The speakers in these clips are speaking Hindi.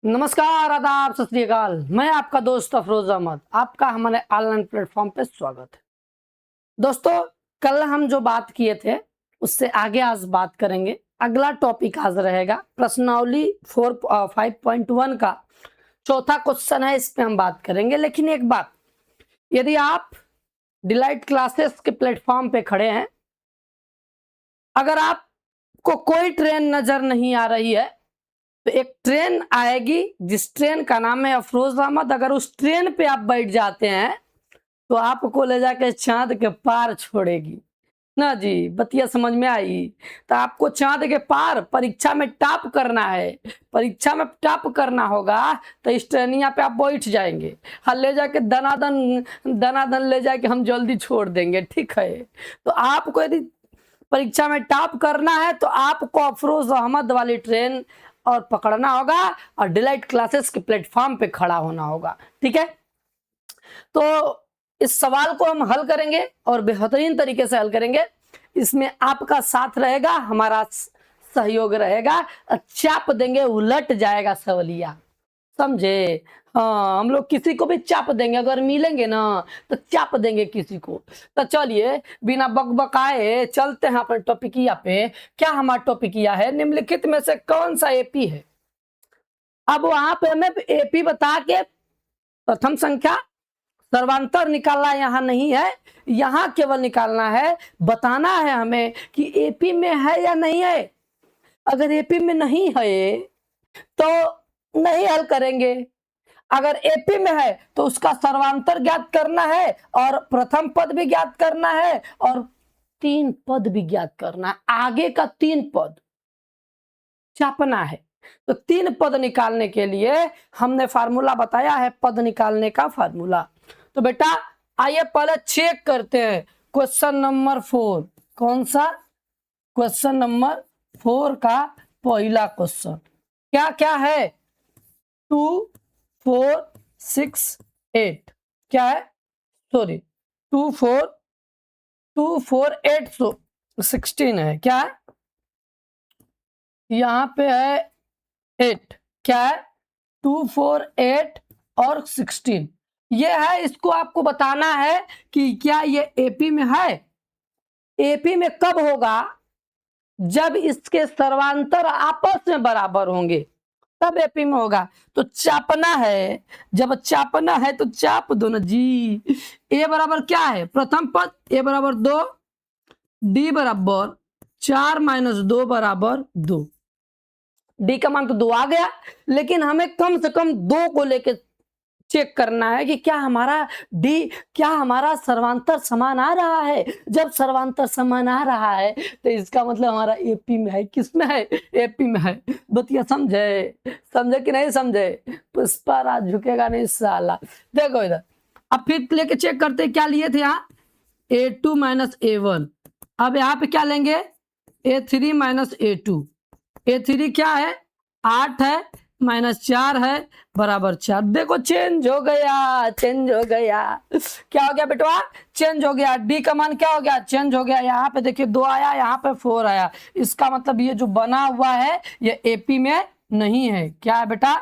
नमस्कार, आदाब, सत श्री अकाल। मैं आपका दोस्त अफरोज अहमद, आपका हमारे ऑनलाइन प्लेटफॉर्म पे स्वागत है। दोस्तों, कल हम जो बात किए थे उससे आगे आज बात करेंगे। अगला टॉपिक आज रहेगा प्रश्नावली 5.1 का चौथा क्वेश्चन है, इस पे हम बात करेंगे। लेकिन एक बात, यदि आप डिलाइट क्लासेस के प्लेटफॉर्म पे खड़े हैं, अगर आपको कोई ट्रेन नजर नहीं आ रही है तो एक ट्रेन आएगी जिस ट्रेन का नाम है अफरोज अहमद। अगर उस ट्रेन पे आप बैठ जाते हैं तो आपको ले जाके चांद के पार छोड़ेगी ना जी। बतिया समझ में आई? तो आपको चांद के पार परीक्षा में टॉप करना है। परीक्षा में टॉप करना होगा तो इस ट्रेनिया पे आप बैठ जाएंगे। हाँ, ले जाके दनादन ले जाके हम जल्दी छोड़ देंगे, ठीक है। तो आपको यदि परीक्षा में टॉप करना है तो आपको अफरोज अहमद वाली ट्रेन और पकड़ना होगा और डिलाइट क्लासेस के प्लेटफॉर्म पे खड़ा होना होगा, ठीक है। तो इस सवाल को हम हल करेंगे और बेहतरीन तरीके से हल करेंगे। इसमें आपका साथ रहेगा, हमारा सहयोग रहेगा। चाप देंगे, उलट जाएगा सवलिया, समझे। हाँ, हम लोग किसी को भी चाप देंगे, अगर मिलेंगे ना तो चाप देंगे किसी को। तो चलिए बिना बकबकाए चलते हैं अपने टॉपिकिया पे। क्या हमारा टॉपिकिया है? निम्नलिखित में से कौन सा एपी है? अब वहां पे हमें एपी बता के प्रथम संख्या सर्वांतर निकालना यहाँ नहीं है, यहाँ केवल निकालना है, बताना है हमें कि एपी में है या नहीं है। अगर एपी में नहीं है तो नहीं हल करेंगे। अगर एपी में है तो उसका सर्वांतर ज्ञात करना है और प्रथम पद भी ज्ञात करना है और 3 पद भी ज्ञात करना है। आगे का 3 पद चापना है। तो 3 पद निकालने के लिए हमने फार्मूला बताया है, पद निकालने का फार्मूला। तो बेटा आइए पहले चेक करते हैं क्वेश्चन नंबर 4। कौन सा? क्वेश्चन नंबर 4 का पहला क्वेश्चन क्या क्या है? 2 4 6 8 क्या है? सॉरी, 2 4 8 16 है। क्या है? यहाँ पे है 8। क्या है? 2 4 8 और 16 ये है। इसको आपको बताना है कि क्या ये एपी में है। एपी में कब होगा? जब इसके सर्वांतर आपस में बराबर होंगे तब एपी में होगा। तो चापना है, जब चापना है तो चाप दो ना जी। ए बराबर क्या है? प्रथम पद ए बराबर 2, डी बराबर 4 - 2 बराबर 2। डी का मान तो 2 आ गया, लेकिन हमें कम से कम 2 को लेके चेक करना है कि क्या हमारा सर्वांतर समान आ रहा है। जब सर्वांतर समान आ रहा है तो इसका मतलब हमारा एपी में है। किस में है? एपी में है। बतिया समझे कि नहीं समझे? पुष्पा राज झुकेगा नहीं साला। देखो इधर, अब फिर लेके चेक करते क्या लिए थे यहाँ। A2 - A1। अब यहाँ पे क्या लेंगे? A3 - A2। A3 क्या है? 8 है, -4 है, बराबर 4। देखो चेंज हो गया, चेंज हो गया। क्या हो गया बेटवा? चेंज हो गया। डी का मान क्या हो गया? चेंज हो गया। यहाँ पे देखिए 2 आया, यहाँ पे 4 आया। इसका मतलब ये जो बना हुआ है ये एपी में नहीं है। क्या है बेटा?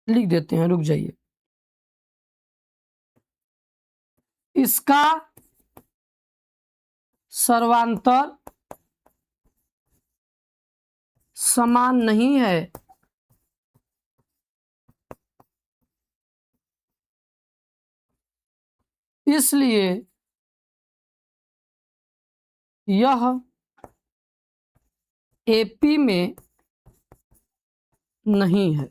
लिख देते हैं, रुक जाइए। इसका सर्वांतर समान नहीं है। इसलिए यह एपी में नहीं है,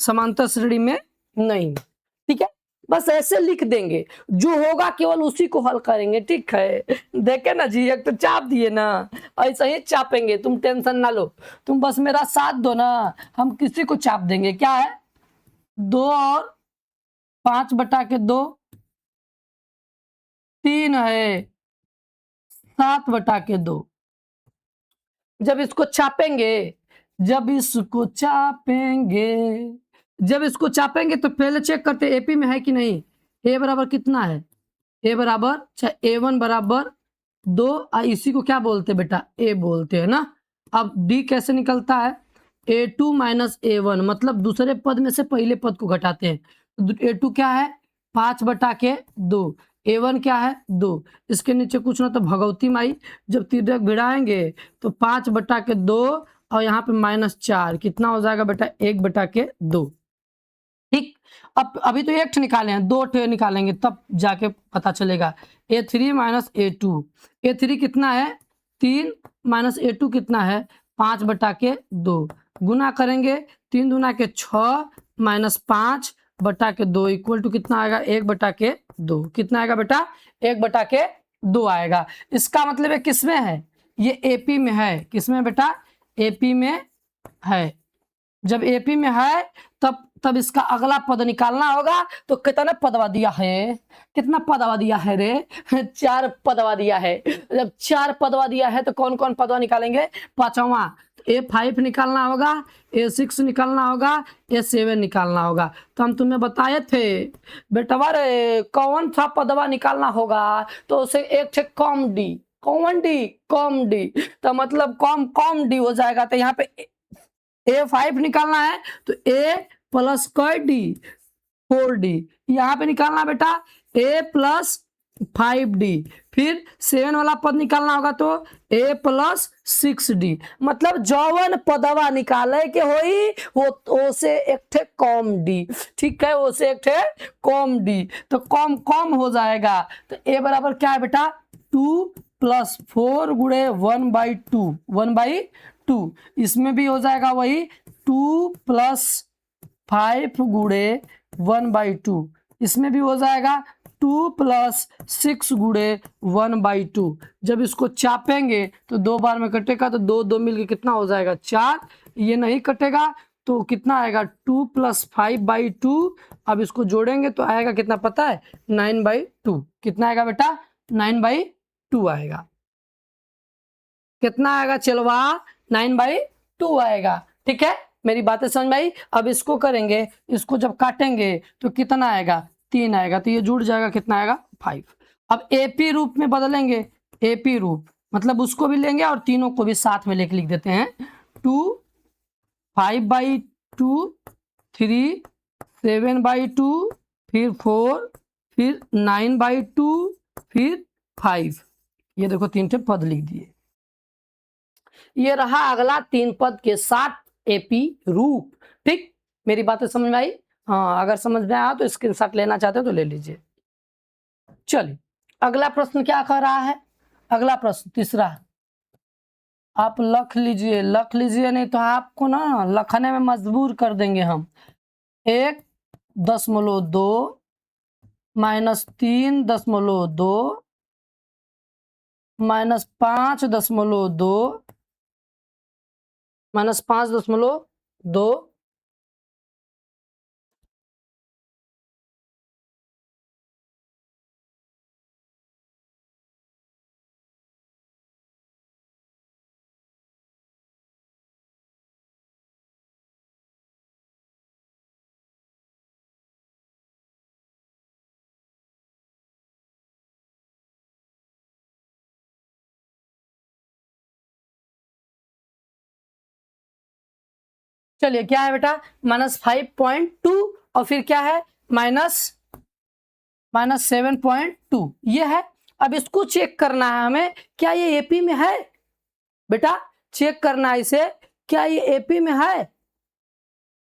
समांतर श्रेणी में नहीं। ठीक है, बस ऐसे लिख देंगे, जो होगा केवल उसी को हल करेंगे। ठीक है, देखे ना जी, एक तो चाप दिए ना, ऐसे ही चापेंगे। तुम टेंशन ना लो, तुम बस मेरा साथ दो ना, हम किसी को चाप देंगे। क्या है? 2 और 5/2, 3 है 7/2। जब इसको चापेंगे जब इसको चापेंगे तो पहले चेक करते एपी में है कि नहीं। ए बराबर कितना है? ए बराबर A1 बराबर 2। इसी को क्या बोलते हैं बेटा? ए बोलते हैं ना। अब डी कैसे निकलता है? A2 माइनस A1, मतलब दूसरे पद में से पहले पद को घटाते हैं। तो A2 क्या है 5/2, A1 क्या है 2। इसके नीचे कुछ ना तो भगवती माई, जब तिर्यक भिड़ाएंगे तो 5/2 और यहाँ पे -4, कितना हो जाएगा बेटा 1/2। ठीक, अब अभी तो एक निकाले हैं, 2 निकालेंगे तब जाके पता चलेगा। A3 माइनस A2, A3 कितना है 3 माइनस A2 कितना है 5/2, गुना करेंगे 3 दूना के 6 माइनस 5/2 इक्वल टू कितना आएगा 1/2। कितना आएगा बेटा 1/2 आएगा। इसका मतलब है किसमें है, ये AP में है। किसमें बेटा AP में है। जब AP में है तब इसका अगला पद निकालना होगा। तो कितना पदवा दिया है, कितना पदवा दिया है रे 4 पदवा दिया है। जब 4 पदवा दिया है तो कौन कौन पदवा निकालेंगे, पांचवा A5 निकालना होगा, A6 निकालना होगा, A7 निकालना होगा। तो हम तुम्हें बताए थे बेटवा रे कौन सा पदवा निकालना होगा, तो उसे एक थे com D, common D, com D, तो मतलब कॉम डी हो जाएगा। तो यहाँ पे A5 निकालना है तो A प्लस डी 4D, यहाँ पे निकालना बेटा A प्लस 5D, फिर 7 वाला पद निकालना होगा तो A प्लस 6D। मतलब जौवन पदवा निकाले के होई वो से एक थे कॉम डी। ठीक है, वो से एक थे कॉम डी, तो कॉम हो जाएगा। तो A बराबर क्या है बेटा 2 + 4 गुणे 1/2, 1/2। इसमें भी हो जाएगा वही 2 + 5 गुणे 1/2। इसमें भी हो जाएगा 2 + 6 गुणे 1/2। जब इसको चापेंगे तो 2 बार में कटेगा तो 2 मिलके कितना हो जाएगा 4। ये नहीं कटेगा तो कितना आएगा 2 + 5/2। अब इसको जोड़ेंगे तो आएगा कितना पता है 9/2। कितना आएगा बेटा 9/2 आएगा। कितना आएगा चलवा 9/2 आएगा। ठीक है, मेरी बातें समझ में आई। अब इसको करेंगे, इसको जब काटेंगे तो कितना आएगा 3 आएगा, तो ये जुड़ जाएगा कितना आएगा 5। अब AP रूप में बदलेंगे, AP रूप मतलब उसको भी लेंगे और तीनों को भी साथ में लेके लिख देते हैं 2 5/2 3 7/2 फिर 4 फिर 9/2 फिर 5। ये देखो 3 पद लिख दिए। ये रहा अगला 3 पद के साथ AP रूप। ठीक, मेरी बातें समझ में आई। हाँ, अगर समझ में आया तो स्क्रीनशॉट लेना चाहते हो तो ले लीजिए। चलिए अगला प्रश्न क्या कह रहा है, अगला प्रश्न तीसरा आप लख लीजिए, लख लीजिए नहीं तो आपको ना लखने में मजबूर कर देंगे हम। 1.2 -3.2 -5.2 -5.2। चलिए क्या है बेटा -5.2 और फिर क्या है -7.2 ये है। अब इसको चेक करना है हमें, क्या ये AP में है बेटा, चेक करना है इसे, क्या ये AP में है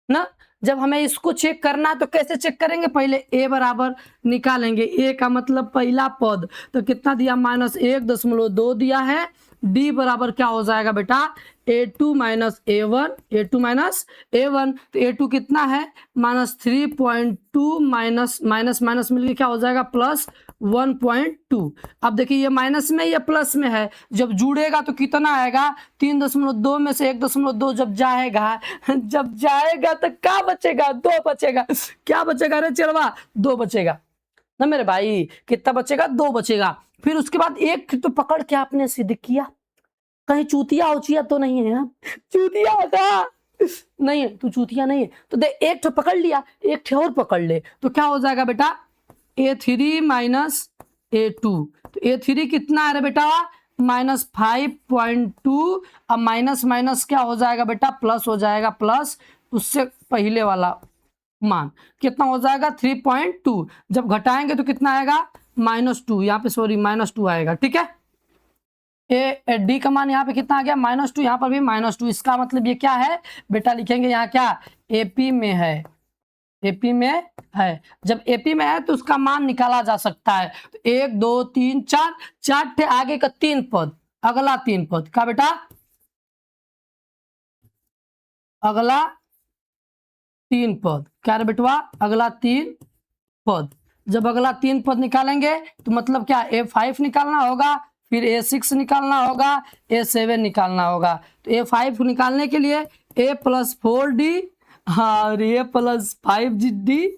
ना। जब हमें इसको चेक करना है तो कैसे चेक करेंगे, पहले A बराबर निकालेंगे। A का मतलब पहला पद, तो कितना दिया -1.2 दिया है। D बराबर क्या हो जाएगा बेटा A2 minus A1, A2 minus A1, तो A2 कितना है -3.2 माइनस मिलके क्या हो जाएगा +1.2। अब देखिए ये माइनस में या प्लस में है, जब जुड़ेगा तो कितना आएगा 3.2 में से 1.2 जब जाएगा तो क्या बचेगा 2 बचेगा। क्या बचेगा रे चलवा 2 बचेगा ना मेरे भाई, कितना बचेगा 2 बचेगा। फिर उसके बाद एक तो पकड़ के आपने सिद्ध किया, कहीं चूतिया उचिया तो नहीं है ना, चूतिया का नहीं है, तू चूतिया नहीं है तो दे एक तो पकड़ लिया, एक ठे और पकड़ ले तो क्या हो जाएगा बेटा A3 माइनस A2। तो A3 कितना है रे बेटा -5.2। अब माइनस माइनस क्या हो जाएगा बेटा, प्लस हो जाएगा, प्लस उससे पहले वाला मान कितना हो जाएगा 3.2। जब घटाएंगे तो कितना आएगा -2, यहाँ पे सॉरी -2 आएगा। ठीक है, ए डी का मान यहाँ पे कितना आ गया -2, यहाँ पर भी -2। इसका मतलब ये क्या है बेटा, लिखेंगे यहाँ क्या, एपी में है, एपी में है। जब एपी में है तो उसका मान निकाला जा सकता है। तो 1 2 3 4, 4 थे आगे का 3 पद, अगला 3 पद का बेटा, अगला 3 पद क्या रे बेटवा, अगला 3 पद। जब अगला 3 पद निकालेंगे तो मतलब क्या, A5 निकालना होगा, फिर A6 निकालना होगा, A7 निकालना होगा। तो A5 निकालने के लिए A+4D और A+5D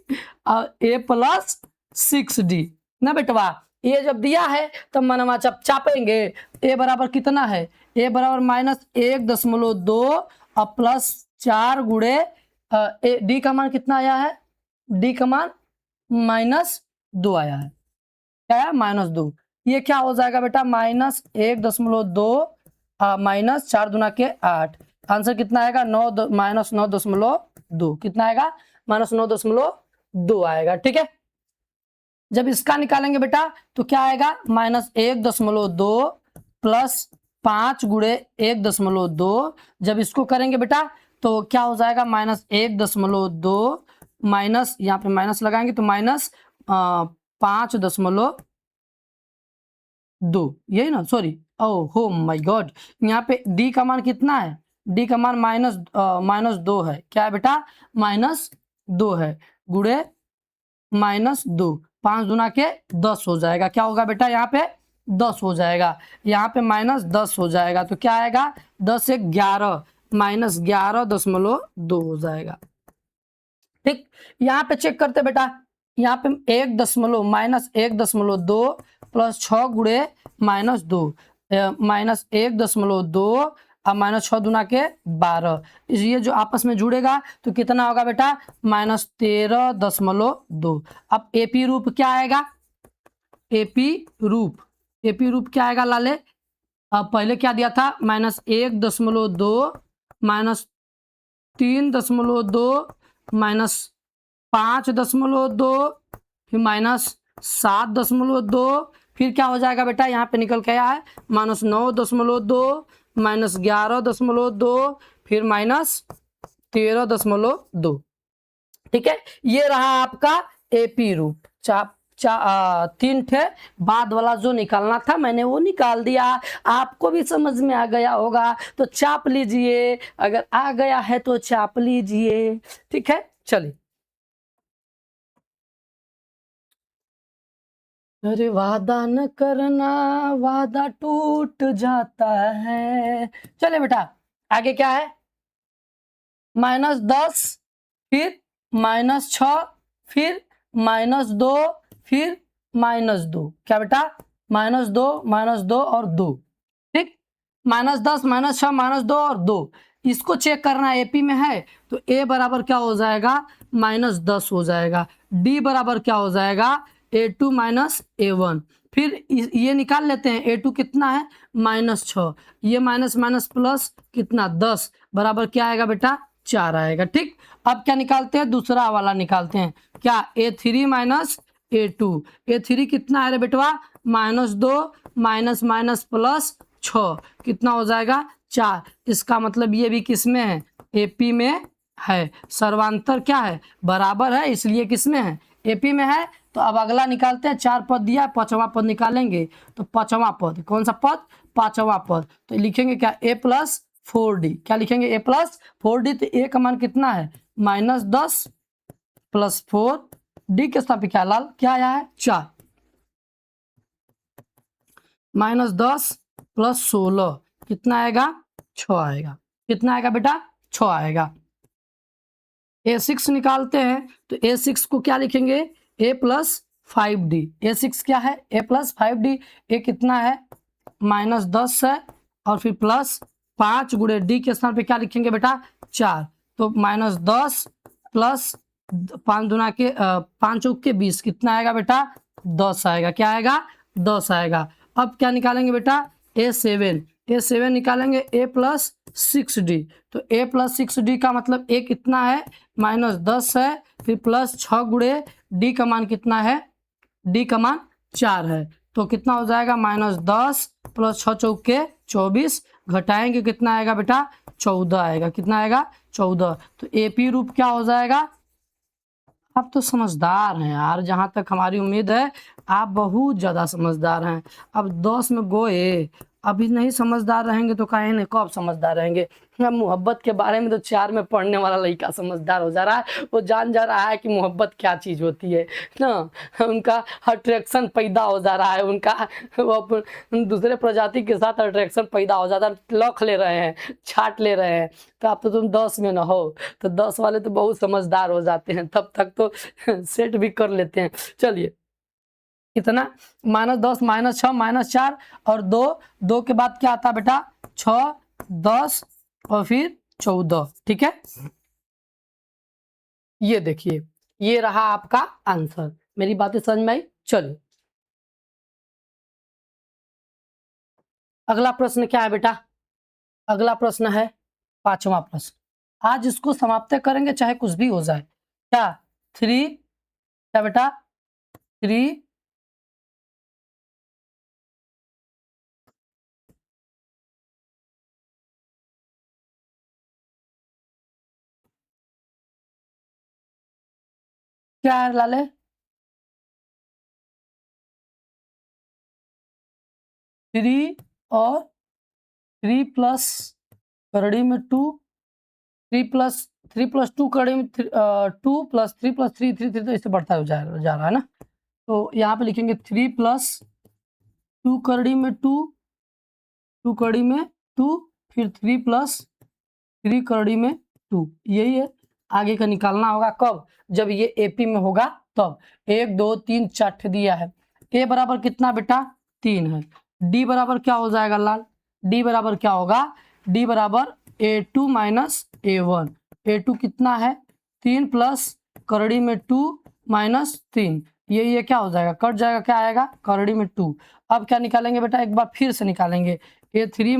और A+6D ना बेटवा। ये जब दिया है तब मनवा चापेंगे। ए बराबर कितना है, ए बराबर -1.2 और +4 गुणे डी का मान कितना आया है, डी का मान -2 आया है, क्या है -2। ये क्या हो जाएगा बेटा, -1.2 -4 दूना के 8। आंसर कितना आएगा, -9.2। कितना आएगा, -9.2 आएगा। ठीक है, जब इसका निकालेंगे बेटा तो क्या आएगा, -1.2 +5 गुणे 1.2। जब इसको करेंगे बेटा तो क्या हो जाएगा, -1.2 माइनस, यहाँ पे माइनस लगाएंगे तो -5.2, यही ना, सॉरी, ओह हो माय गॉड। यहाँ पे डी का मान कितना है, डी का मान -2 है, क्या है बेटा, -2 है, गुणे -2, 5 दूना के 10 हो जाएगा। क्या होगा बेटा, यहाँ पे 10 हो जाएगा, यहाँ पे -10 हो जाएगा। तो क्या आएगा, 10 एक 11, -11.2 हो जाएगा। ठीक, यहाँ पे चेक करते बेटा, यहाँ पे -1.2 +6 गुणे -2, -1.2 और -6 दूना के 12। ये जो आपस में जुड़ेगा तो कितना होगा बेटा, -13.2। अब एपी रूप क्या आएगा, एपी रूप क्या आएगा लाले। अब पहले क्या दिया था, -1.2 -3.2 -5.2 फिर -7.2, फिर क्या हो जाएगा बेटा, यहाँ पे निकल के आया है -9.2 -11.2 फिर -13.2। ठीक है, ये रहा आपका एपी रूप। 3 थे, बाद वाला जो निकालना था मैंने वो निकाल दिया। आपको भी समझ में आ गया होगा तो चाप लीजिए, अगर आ गया है तो चाप लीजिए। ठीक है, चलिए। अरे वादा न करना, वादा टूट जाता है। चलिए बेटा, आगे क्या है, -10 फिर -6 फिर -2 फिर -2, क्या बेटा, -2 और 2। ठीक, -10 -6 -2 और 2। इसको चेक करना एपी में है तो ए बराबर क्या हो जाएगा, -10 हो जाएगा। डी बराबर क्या हो जाएगा, A2 -A1। फिर ये निकाल लेते हैं, A2 कितना है, -6, ये माइनस माइनस प्लस कितना 10 बराबर क्या आएगा बेटा, 4 आएगा। ठीक, अब क्या निकालते हैं, दूसरा वाला निकालते हैं, क्या A3 -A2। A3 कितना है रे बेटवा, -2 माइनस माइनस प्लस 6 कितना हो जाएगा, 4। इसका मतलब ये भी किस में है, एपी में है। सर्वांतर क्या है, बराबर है, इसलिए किस में है, एपी में है। तो अब अगला निकालते हैं, 4 पद दिया, 5वां पद निकालेंगे। तो 5वां पद कौन सा पद, 5वां पद। तो लिखेंगे क्या, A+4D। क्या लिखेंगे, A+4D। तो ए का मान कितना है, -10 + 4, डी के स्थान पे क्या लाल क्या आया है, 4। -10 + 16 कितना आएगा, 6 आएगा। कितना आएगा बेटा, 6 आएगा। A6 निकालते हैं तो A6 को क्या लिखेंगे, A+5D। A6 क्या है, A+5D। ए कितना है, -10 है और फिर +5 गुणे डी के स्थान पे क्या लिखेंगे बेटा, 4। तो -10 + 5 दूना के 5 चौक के 20 कितना आएगा बेटा, 10 आएगा। क्या आएगा, 10 आएगा। अब क्या निकालेंगे बेटा, A7 निकालेंगे A+6D। तो A+6D का मतलब A कितना है -10 है, फिर +6 गुणे D का मान कितना है, D का मान 4 है। तो कितना हो जाएगा -10 + 6 चौके 24, घटाएंगे कितना आएगा बेटा 14 आएगा। कितना आएगा 14। तो AP रूप क्या हो जाएगा। आप तो समझदार हैं यार, जहाँ तक हमारी उम्मीद है आप बहुत ज़्यादा समझदार हैं। अब 10 में गोए, अभी नहीं समझदार रहेंगे तो काहे नहीं, कब समझदार रहेंगे। अब मोहब्बत के बारे में तो 4 में पढ़ने वाला लड़का समझदार हो जा रहा है, वो जान जा रहा है कि मोहब्बत क्या चीज़ होती है ना। उनका अट्रैक्शन पैदा हो जा रहा है, उनका वो दूसरे प्रजाति के साथ अट्रैक्शन पैदा हो जाता है, लौक ले रहे हैं, छाट ले रहे हैं। तो आप तो तुम 10 में ना हो, तो 10 वाले तो बहुत समझदार हो जाते हैं, तब तक तो सेट भी कर लेते हैं। चलिए कितना -10 -6 -4 और 2 के बाद क्या आता है बेटा 6 10 और फिर 14। ठीक है, ये देखिए ये रहा आपका आंसर। मेरी बातें समझ में आई। चलिए अगला प्रश्न क्या है बेटा। अगला प्रश्न है 5वां प्रश्न। आज इसको समाप्त करेंगे चाहे कुछ भी हो जाए। क्या 3 क्या बेटा 3 क्या है लाले 3 और 3 प्लस करड़ी में 2, 3 + 2 करड़ी में 2 + 3 + 3 3 तो इससे बढ़ता है जा रहा है ना। तो यहाँ पे लिखेंगे 3 + 2 करड़ी में 2, 2 करड़ी में 2, फिर 3 + 3 करड़ी में 2। यही है, आगे का निकालना होगा कब, जब ये AP में होगा तब। 1 2 3 4 दिया है। A बराबर कितना बेटा 3 है। D बराबर क्या हो जाएगा लाल, D बराबर क्या होगा, D बराबर A2 - A1। A2 कितना है 3 + करड़ी में 2 -3, ये क्या हो जाएगा कट जाएगा, क्या आएगा करड़ी में 2। अब क्या निकालेंगे बेटा, एक बार फिर से निकालेंगे A3 -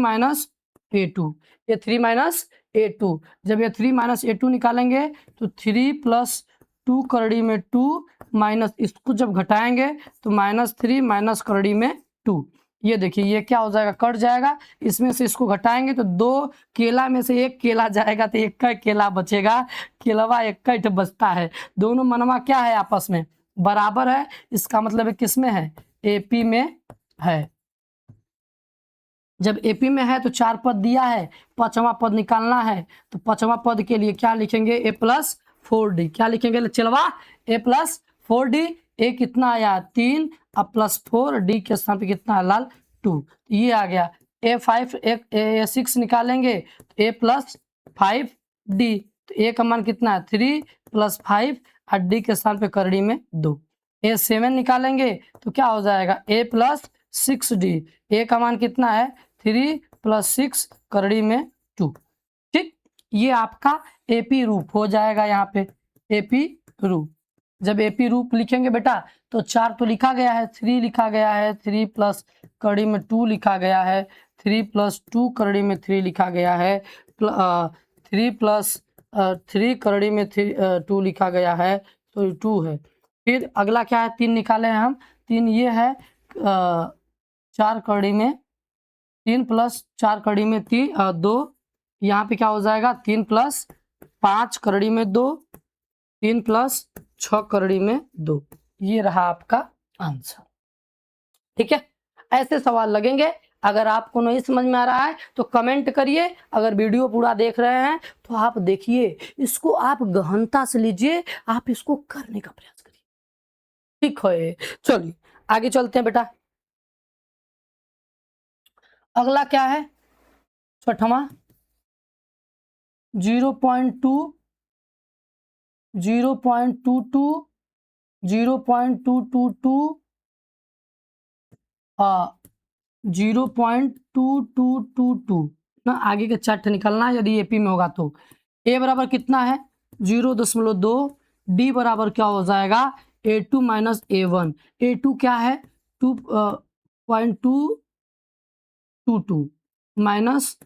A2, A3 - A2। जब ये 3 - A2 निकालेंगे तो 3 + 2 करड़ी में 2 माइनस इसको जब घटाएंगे तो -3 - करड़ी में 2। ये देखिए ये क्या हो जाएगा कट जाएगा, इसमें से इसको घटाएंगे तो 2 केला में से 1 केला जाएगा तो 1 का केला बचेगा, केलवा 1 का बचता है। दोनों मनवा क्या है आपस में बराबर है, इसका मतलब किस में है AP में है। जब AP में है तो 4 पद दिया है, 5वां पद निकालना है। तो 5वां पद के लिए क्या लिखेंगे A+4D। क्या लिखेंगे चलवा A+4D। A कितना आया 3 अब +4 D के स्थान पे कितना है लाल 2, ये आ गया। A6 निकालेंगे A+5D। तो A का मान कितना है 3 + 5 और D के स्थान पे करड़ी में 2। A7 निकालेंगे तो क्या हो जाएगा A+6D। A का मान कितना है 3 + 6 करड़ी में 2। ठीक, ये आपका AP रूप हो जाएगा। यहाँ पे AP रूप, जब AP रूप लिखेंगे बेटा तो 4 तो लिखा गया है, 3 लिखा गया है, 3 + करड़ी में 2 लिखा गया है, 3 + 2 करड़ी में 3 लिखा गया है, 3 + 3 करड़ी में 2 लिखा गया है, तो 2 है। फिर अगला क्या है 3 निकाले हैं हम, 3 ये है 4 करड़ी में 3 + 4 करड़ी में 2, यहाँ पे क्या हो जाएगा 3 + 5 करड़ी में 2, 3 + 6 करड़ी में 2। ये रहा आपका आंसर। ठीक है, ऐसे सवाल लगेंगे। अगर आपको नहीं समझ में आ रहा है तो कमेंट करिए, अगर वीडियो पूरा देख रहे हैं तो आप देखिए, इसको आप गहनता से लीजिए, आप इसको करने का प्रयास करिए। ठीक है, चलिए आगे चलते हैं बेटा। अगला क्या है 6वां 0.2 0.22 0.222 0.2222 ना, आगे का चार्ट निकलना है यदि AP में होगा तो। A बराबर कितना है 0.2, D बराबर क्या हो जाएगा A2 - A1। A2 क्या है 2.2 0.22 माइनस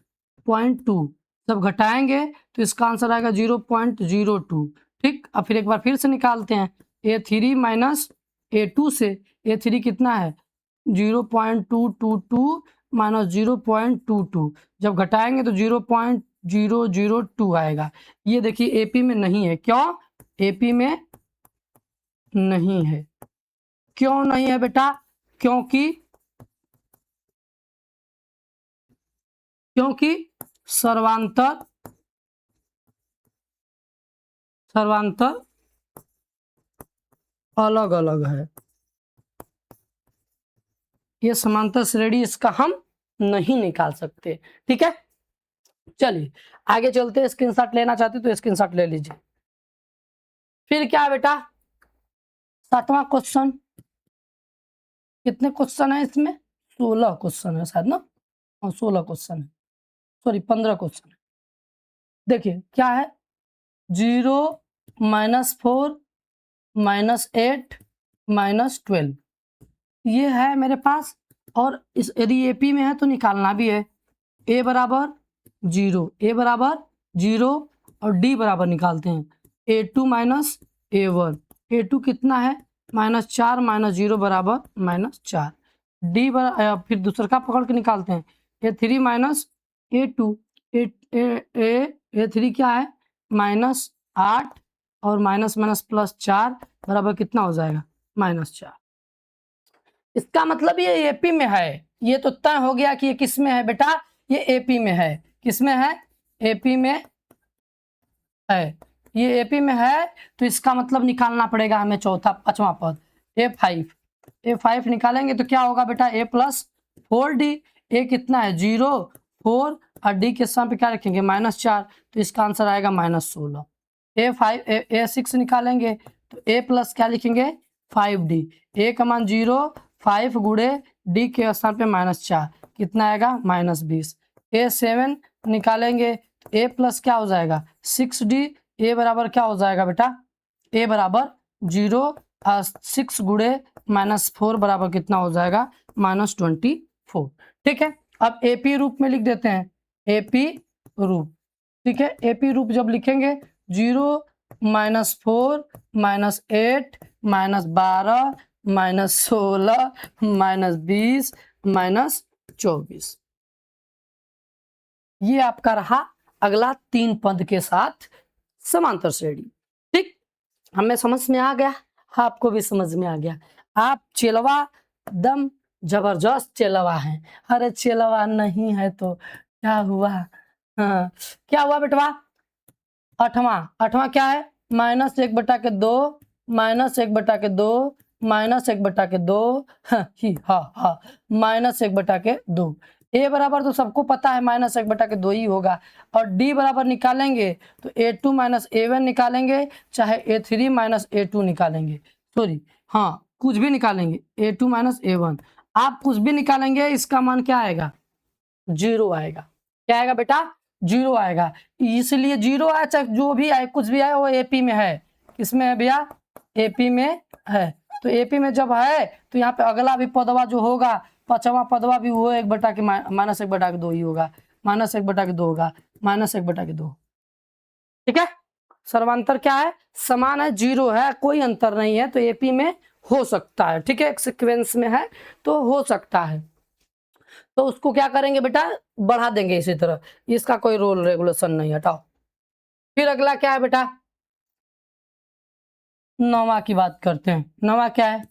0.2, जब घटाएंगे तो इसका आंसर आएगा 0.02। ठीक, अब फिर एक बार फिर से निकालते हैं। A3 माइनस A2 से A3 कितना है 0.222 माइनस 0.22, जब घटाएंगे तो 0.002 आएगा। ये देखिए AP में नहीं है। क्यों AP में नहीं है? क्यों नहीं है बेटा? क्योंकि सर्वांतर अलग अलग है। ये समांतर श्रेणी, इसका हम नहीं निकाल सकते। ठीक है, चलिए आगे चलते हैं। स्क्रीनशॉट लेना चाहते तो स्क्रीनशॉट ले लीजिए। फिर क्या है बेटा, 7वां क्वेश्चन। कितने क्वेश्चन है इसमें? 16 क्वेश्चन है शायद ना, और 16 क्वेश्चन है, सॉरी 15 क्वेश्चन है। देखिए क्या है, 0 -4 -8 -12 ये है मेरे पास। और इस यदि AP में है तो निकालना भी है। A बराबर 0, A बराबर 0 और D बराबर निकालते हैं A2 माइनस A1। A2 कितना है -4 माइनस 0 बराबर -4। D बराबर, फिर दूसरा का पकड़ के निकालते हैं A3 माइनस A2। A3 क्या है -8 और माइनस माइनस +4 बराबर कितना हो जाएगा -4। इसका मतलब ये AP में है। ये तो तय हो गया कि ये किस में है बेटा, ये AP में है। किस में है? AP में है। ये AP में है तो इसका मतलब निकालना पड़ेगा हमें चौथा 5वां पद A5 निकालेंगे तो क्या होगा बेटा A + 4D। A कितना है 0 4 और D के स्थान पे क्या रखेंगे -4, तो इसका आंसर आएगा -16। A6 निकालेंगे तो A प्लस क्या लिखेंगे 5D। A का मान 0 5 गुणे D के स्थान पे -4 कितना आएगा -20। A7 निकालेंगे तो A प्लस क्या हो जाएगा 6D। A बराबर क्या हो जाएगा बेटा, A बराबर 0 6 गुणे -4 बराबर कितना हो जाएगा -24। ठीक है, अब AP रूप में लिख देते हैं। AP रूप, ठीक है, AP रूप जब लिखेंगे 0 -4 -8 -12 -16 -20 -24, ये आपका रहा अगला 3 पद के साथ समांतर श्रेणी। ठीक, हमें समझ में आ गया, आपको भी समझ में आ गया। आप चेलवा दम जबरदस्त चेलवा हैं। अरे चेलवा नहीं है तो क्या हुआ? हाँ, क्या हुआ बेटवा? 8वां क्या है -1/2 -1/2 -1/2 -1/2। A बराबर तो सबको पता है -1/2 ही होगा। और D बराबर निकालेंगे तो A2 माइनस A1 निकालेंगे, चाहे A3 माइनस A2 निकालेंगे, सॉरी हाँ कुछ भी निकालेंगे A2 माइनस A1, आप कुछ भी निकालेंगे इसका मान क्या आएगा 0 आएगा। क्या आएगा बेटा 0 आएगा। इसलिए 0 आए चाहे जो भी आए कुछ भी आए वो AP में है। किसमें है भैया? AP में है। तो AP में जब है तो यहाँ पे अगला भी पदवा जो होगा 5वां पदवा भी वो -1/2 ही होगा, -1/2 होगा, -1/2। ठीक है, सर्वांतर क्या है समान है 0 है, कोई अंतर नहीं है, तो AP में हो सकता है। ठीक है, एक सीक्वेंस में है तो हो सकता है, तो उसको क्या करेंगे बेटा बढ़ा देंगे इसी तरह, इसका कोई रोल रेगुलेशन नहीं, हटाओ। फिर अगला क्या है बेटा 9वां की बात करते हैं। 9वां क्या है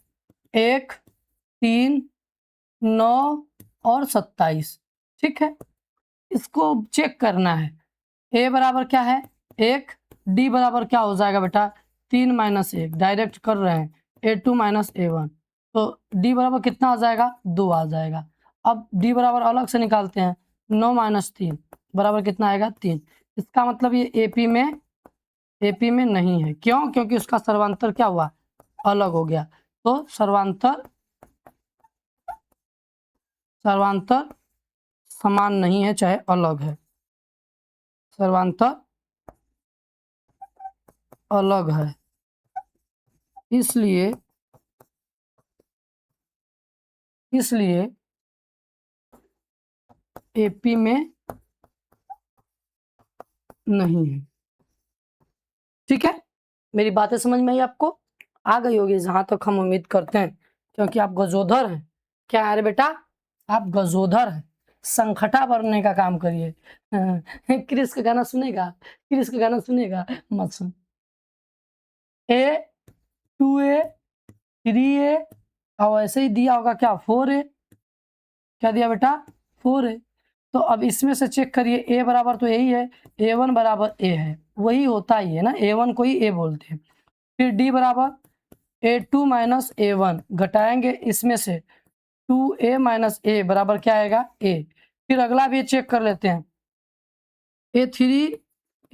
1 3 9 और 27। ठीक है, इसको चेक करना है। A बराबर क्या है 1, D बराबर क्या हो जाएगा बेटा 3 - 1, डायरेक्ट कर रहे हैं A2 माइनस A1, तो D बराबर कितना आ जाएगा 2 आ जाएगा। अब D बराबर अलग से निकालते हैं 9 - 3 बराबर कितना आएगा 3। इसका मतलब ये AP में नहीं है। क्यों? क्योंकि उसका सर्वांतर क्या हुआ अलग हो गया। तो सर्वांतर समान नहीं है चाहे अलग है, सर्वांतर अलग है, इसलिए एपी में नहीं है। ठीक है, मेरी बातें समझ में आई आपको? आ गई होगी जहां तक हम उम्मीद करते हैं, क्योंकि आप गजोधर हैं। क्या है रे बेटा? आप गजोधर हैं, संखटा बनने का काम करिए। क्रिस का गाना सुनेगा? क्रिस का गाना सुनेगा? मत सुन। ए 2a 3a और ऐसे ही दिया होगा क्या 4a। क्या दिया बेटा? 4a। तो अब इसमें से चेक करिए, a बराबर तो यही है, a1 बराबर a है, वही होता ही है ना, a1 को ही a बोलते हैं। फिर d बराबर a2 माइनस a1, घटाएंगे इसमें से 2a माइनस a बराबर क्या आएगा? a। फिर अगला भी चेक कर लेते हैं,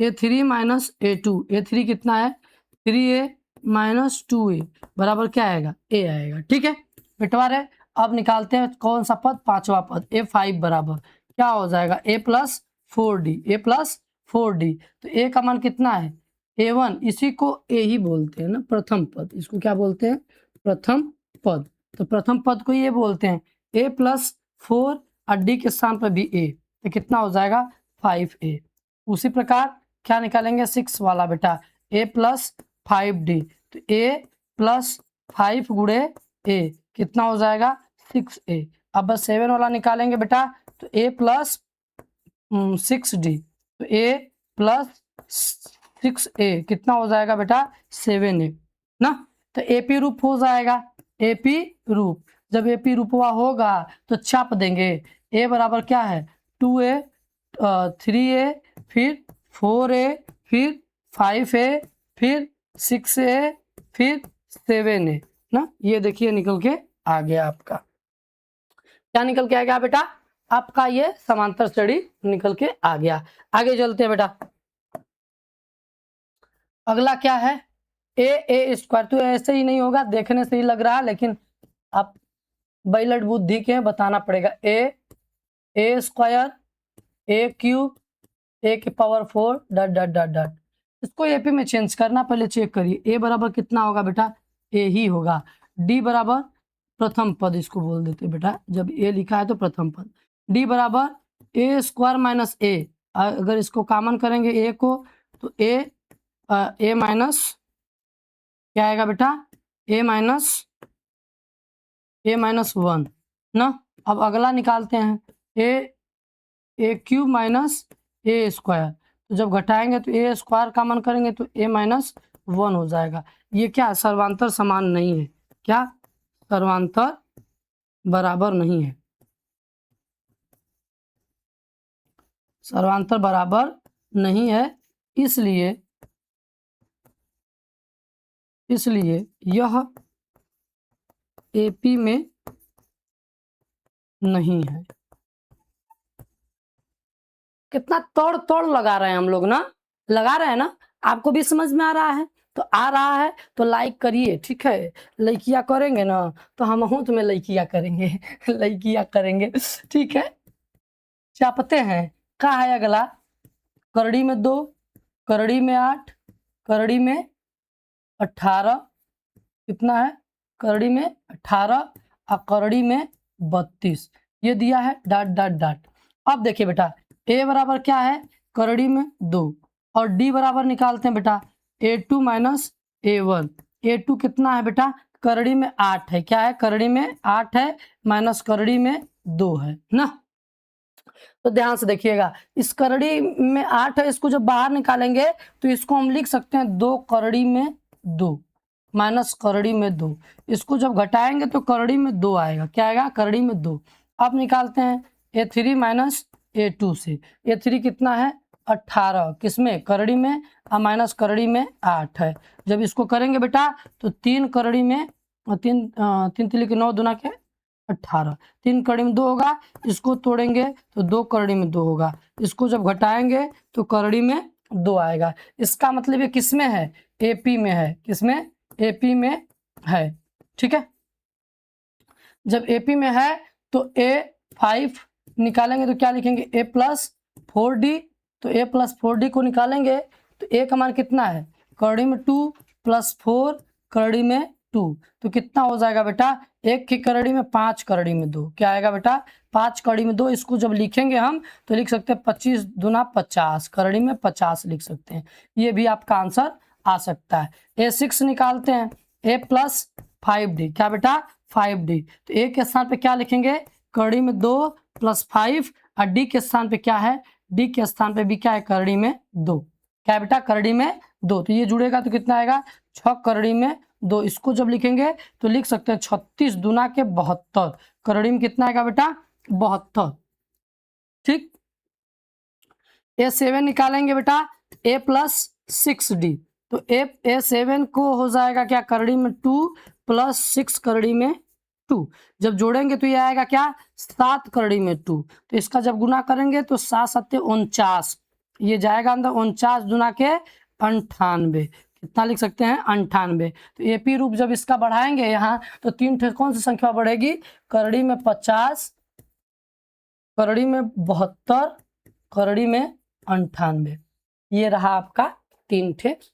a3 माइनस a2, a3 कितना है? 3a माइनस 2a बराबर क्या आएगा? a आएगा। ठीक है बेटवार है। अब निकालते हैं कौन सा पद? पांचवा पद, a5 बराबर क्या हो जाएगा? a plus 4d, a plus 4d। तो a का मान कितना है? a1, इसी को a ही बोलते हैं ना, प्रथम पद। इसको क्या बोलते हैं? प्रथम पद। तो प्रथम पद को ये बोलते हैं a प्लस 4 और d के स्थान पर भी a, तो कितना हो जाएगा? 5a। उसी प्रकार क्या निकालेंगे? 6 वाला बेटा, a प्लस 5d। तो a प्लस 5 गुणे a कितना हो जाएगा? 6a। अब बस 7 वाला निकालेंगे बेटा, तो a प्लस 6d, तो a प्लस 6a कितना हो जाएगा बेटा? 7a ना। तो एपी रूप हो जाएगा, एपी रूप। जब एपी रूपवा होगा तो चाप देंगे। a बराबर क्या है? 2a 3a फिर 4a फिर 5a फिर 6a फिर 7a ना। ये देखिए निकल के आ गया आपका। क्या निकल के आ गया बेटा? आपका ये समांतर श्रेणी निकल के आ गया। आगे चलते हैं बेटा। अगला क्या है? ए स्क्वायर। तो ऐसे ही नहीं होगा, देखने से ही लग रहा है, लेकिन आप बैलट बुद्धि के बताना पड़ेगा। ए स्क्वायर ए क्यूब ए की power 4 dot dot dot dot. इसको एपी में चेंज करना, पहले चेक करिए। ए बराबर कितना होगा बेटा? ए ही होगा। डी बराबर प्रथम पद, इसको बोल देते बेटा, जब ए लिखा है तो प्रथम पद। डी बराबर ए स्क्वायर माइनस ए, अगर इसको कॉमन करेंगे ए को, तो ए माइनस क्या आएगा बेटा? ए माइनस 1 ना। अब अगला निकालते हैं, ए क्यूब माइनस ए स्क्वायर। तो जब घटाएंगे तो ए स्क्वायर कॉमन करेंगे तो ए माइनस 1 हो जाएगा। ये क्या? सर्वांतर समान नहीं है। क्या? सर्वांतर बराबर नहीं है, सर्वांतर बराबर नहीं है। इसलिए यह एपी में नहीं है। कितना तोड़ तोड़ लगा रहे हैं हम लोग ना, लगा रहे हैं ना। आपको भी समझ में आ रहा है? तो आ रहा है तो लाइक करिए। ठीक है, लड़कियां करेंगे ना तो हम हूं तुम्हें लड़कियां करेंगे। लड़कियां करेंगे। ठीक है, चापते हैं। क्या है अगला? करड़ी में 2, करड़ी में 8, करड़ी में 18, कितना है? करड़ी में 18 और करड़ी में 32। ये दिया है डॉट डॉट डॉट। अब देखिए बेटा, ए बराबर क्या है? करड़ी में 2 और डी बराबर निकालते हैं बेटा, a2 माइनस a1। a2 कितना है बेटा? करड़ी में 8 है। क्या है? करड़ी में 8 है माइनस करड़ी में 2 है ना। तो ध्यान से देखिएगा, इस करड़ी में 8 है, इसको जब बाहर निकालेंगे तो इसको हम लिख सकते हैं 2 करड़ी में 2 माइनस करड़ी में 2। इसको जब घटाएंगे तो करड़ी में 2 आएगा। क्या आएगा? करड़ी में 2। अब निकालते हैं a3 माइनस a2 से। a3 कितना है? 18, किसमें? करड़ी में, और माइनस करड़ी में 8 है। जब इसको करेंगे बेटा तो 3 करड़ी में, और 3 3 के 9 दूना के 18, 3 करड़ी में 2 होगा। इसको तोड़ेंगे तो 2 करड़ी में 2 होगा। इसको जब घटाएंगे तो करड़ी में 2 आएगा। इसका मतलब ये किसमें है? एपी में है। किसमें? एपी में है। ठीक है, जब एपी में है तो a5 निकालेंगे तो क्या लिखेंगे? a plus 4d। तो a प्लस 4d को निकालेंगे तो a का मान कितना है? करड़ी में 2 प्लस 4 करड़ी में 2, तो कितना हो जाएगा बेटा, 1 की कड़ी में 5 कड़ी में 2, क्या आएगा बेटा 5 कड़ी में 2। इसको जब लिखेंगे हम तो लिख सकते हैं 25 दूना 50, कड़ी में 50 लिख सकते हैं। ये भी आपका आंसर आ सकता है। A6 निकालते हैं, A प्लस 5D, क्या बेटा 5D, तो A के स्थान पे क्या लिखेंगे, कड़ी में 2 प्लस 5, और D के स्थान पे क्या है, D के स्थान पे भी क्या है, कड़ी में 2, क्या है बेटा कड़ी में 2, तो ये जुड़ेगा तो कितना आएगा 6 कड़ी में 2। इसको जब लिखेंगे तो लिख सकते हैं 36 दूना के 72, कड़ी में कितना आएगा बेटा 72, ठीक। A7 निकालेंगे बेटा, A प्लस 6D, तो A7 को हो जाएगा क्या, कड़ी में 2 प्लस 6 कड़ी में 2, जब जोड़ेंगे तो ये आएगा क्या 7 कड़ी में 2, तो इसका जब गुना करेंगे तो 7 7 49, ये जाएगा अंदर 49 दूना के 98, कितना लिख सकते हैं 98। तो AP रूप जब इसका बढ़ाएंगे यहाँ तो 3 कौन सी संख्या बढ़ेगी, कड़ी में 50, कड़ी में 72, कड़ी में 98, ये रहा आपका 3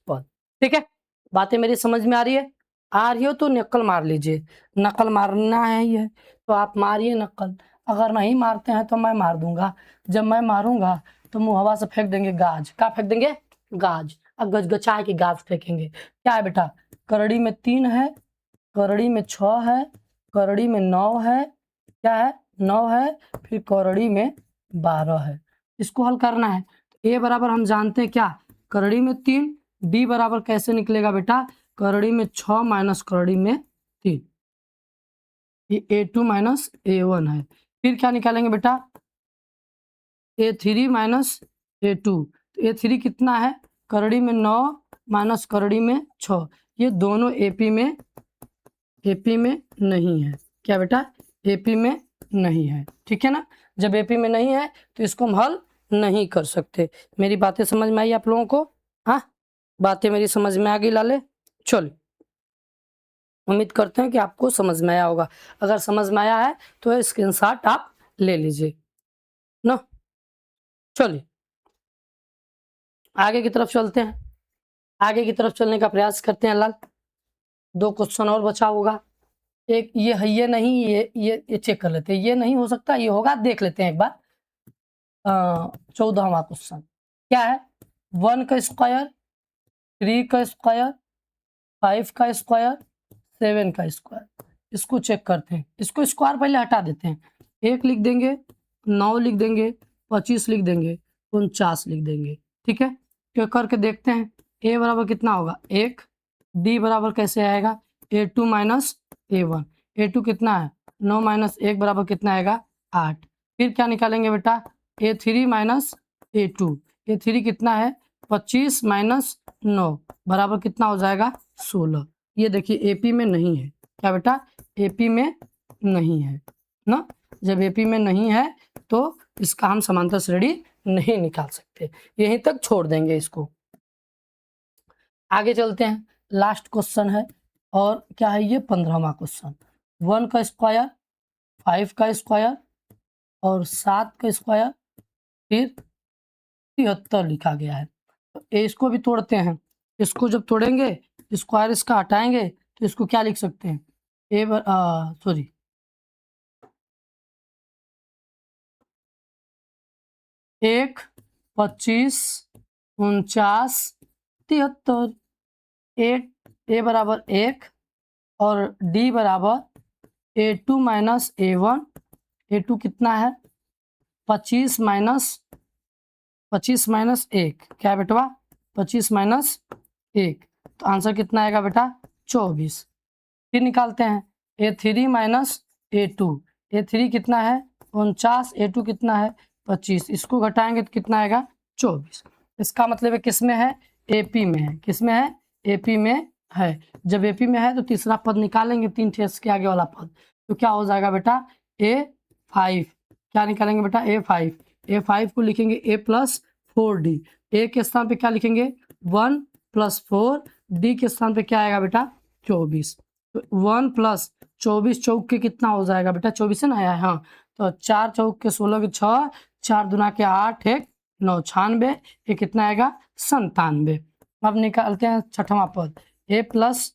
पद, ठीक है। बातें मेरी समझ में आ रही है, आ रही हो तो नकल मार लीजिए, नकल मारना है ये तो आप मारिए नकल, अगर नहीं मारते हैं तो मैं मार दूंगा, जब मैं मारूंगा तो मुंह हवा से फेंक देंगे गाज, क्या फेंक देंगे गाज, अब गचगचा की गाज फेंकेंगे। क्या है बेटा, करड़ी में 3 है, करड़ी में 6 है, करड़ी में 9 है, क्या है 9 है, फिर करड़ी में 12 है, इसको हल करना है। तो A बराबर हम जानते हैं क्या, करड़ी में 3, D बराबर कैसे निकलेगा बेटा, करड़ी में 6 माइनस करड़ी में 3, ये A2 माइनस A1 है। फिर क्या निकालेंगे बेटा, A3 माइनस A2, तो A3 कितना है, करड़ी में 9 माइनस करड़ी में 6, ये दोनों AP में नहीं है, क्या बेटा AP में नहीं है, ठीक है ना। जब AP में नहीं है तो इसको हम हल नहीं कर सकते। मेरी बातें समझ में आई आप लोगों को, हाँ बातें मेरी समझ में आ गई लाले, चल उम्मीद करते हैं कि आपको समझ में आया होगा, अगर समझ में आया है तो स्क्रीनशॉट आप ले लीजिए ना। चलिए आगे की तरफ चलते हैं, आगे की तरफ चलने का प्रयास करते हैं लाल। 2 क्वेश्चन और बचा होगा, एक ये है, ये नहीं, ये चेक कर लेते हैं, ये नहीं हो सकता, ये होगा, देख लेते हैं एक बार। 14वां क्वेश्चन क्या है, 1 का स्क्वायर, 3 का स्क्वायर, 5 का स्क्वायर, 7 का स्क्वायर, इसको चेक करते हैं। इसको स्क्वायर पहले हटा देते हैं, 1 लिख देंगे, 9 लिख देंगे, 25 लिख देंगे, 49 लिख देंगे, ठीक है। चेक करके देखते हैं, A बराबर कितना होगा 1, D बराबर कैसे आएगा A2 माइनस A1, A2 कितना है 9 माइनस 1 बराबर कितना आएगा 8। फिर क्या निकालेंगे बेटा, A3 माइनस A2, A3 कितना है 25 माइनस 9 बराबर कितना हो जाएगा 16। ये देखिए AP में नहीं है, क्या बेटा AP में नहीं है ना, जब AP में नहीं है तो इसका हम समांतर श्रेणी नहीं निकाल सकते, यहीं तक छोड़ देंगे इसको। आगे चलते हैं, लास्ट क्वेश्चन है, और क्या है ये 15वां क्वेश्चन, 1 का स्क्वायर, 5 का स्क्वायर और 7 का स्क्वायर, फिर 73 लिखा गया है। तो इसको भी तोड़ते हैं, इसको जब तोड़ेंगे स्क्वायर इसका हटाएंगे तो इसको क्या लिख सकते हैं, सॉरी 1, 25, 49, 73, A बराबर 1 और D बराबर A2 माइनस A1, A2 कितना है 25 माइनस 1, क्या है बेटवा 25 माइनस 1, तो आंसर कितना आएगा बेटा 24। फिर निकालते हैं A3 माइनस A2, A3 कितना है 49, A2 कितना है 25, इसको घटाएंगे तो कितना आएगा 24। इसका मतलब है किस में है, AP में है, किस में है AP में है। जब AP में है तो तीसरा पद निकालेंगे, 3 ठेस के आगे वाला पद, तो क्या हो जाएगा बेटा A5, क्या निकालेंगे बेटा A5, A5 को लिखेंगे A प्लस 4D, A के स्थान पे क्या लिखेंगे 1 प्लस 4, D के स्थान पे क्या आएगा बेटा 24, तो 1 प्लस 24 चौक के कितना हो जाएगा बेटा 24 है ना आया है, हाँ तो 4 चौक के 16 के 6, 4 दूना के 8, 1 9 96, ये कितना आएगा 97। अब निकालते हैं 6वां पद A प्लस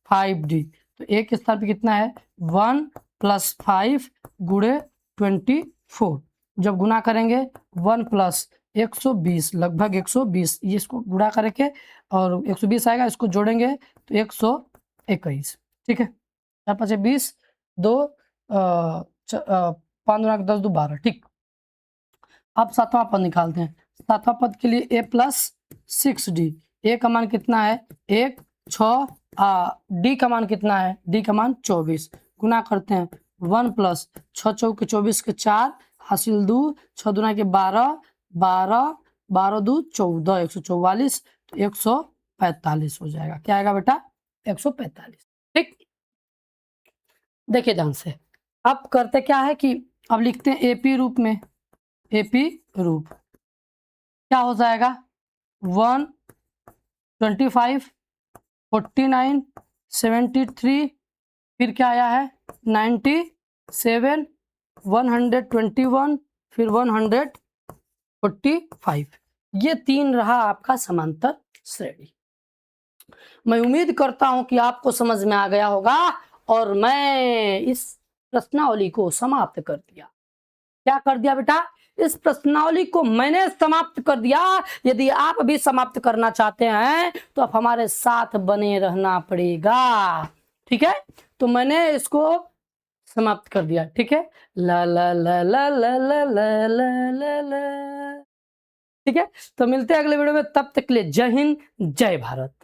5D, तो ए के स्थान पे कितना है 1 + 5 गुणे 24। जब गुना करेंगे 1 + 120 लगभग 120, ये इसको गुणा करके और 120 आएगा, इसको जोड़ेंगे तो 121। ठीक है, 4 × 5 = 20, 2 5 × 10 = 12। ठीक, अब सातवां पद निकालते हैं। सातवां पद के लिए a + 6d, a का मान कितना है 1 6, d का मान कितना है, d का मान 24। गुना करते हैं 1 + 6 × 4 = 24 के 4 हासिल 2, 6 दूना के 12, 12 12 2 14, 144, तो 145 हो जाएगा। क्या आएगा बेटा 145। ठीक, देखिए ध्यान से। अब करते क्या है कि अब लिखते हैं एपी रूप में। एपी रूप क्या हो जाएगा 1 25 49 73, फिर क्या आया है 97 121, फिर 145। ये 3 रहा आपका समांतर श्रेणी। मैं उम्मीद करता हूं कि आपको समझ में आ गया होगा और मैं इस प्रश्नावली को समाप्त कर दिया। क्या कर दिया बेटा, इस प्रश्नावली को मैंने समाप्त कर दिया। यदि आप भी समाप्त करना चाहते हैं तो आप हमारे साथ बने रहना पड़ेगा। ठीक है, तो मैंने इसको समाप्त कर दिया। ठीक है, ला ला ला ला ला ला ला ला ला। ठीक है, तो मिलते हैं अगले वीडियो में, तब तक के लिए जय हिंद जय भारत।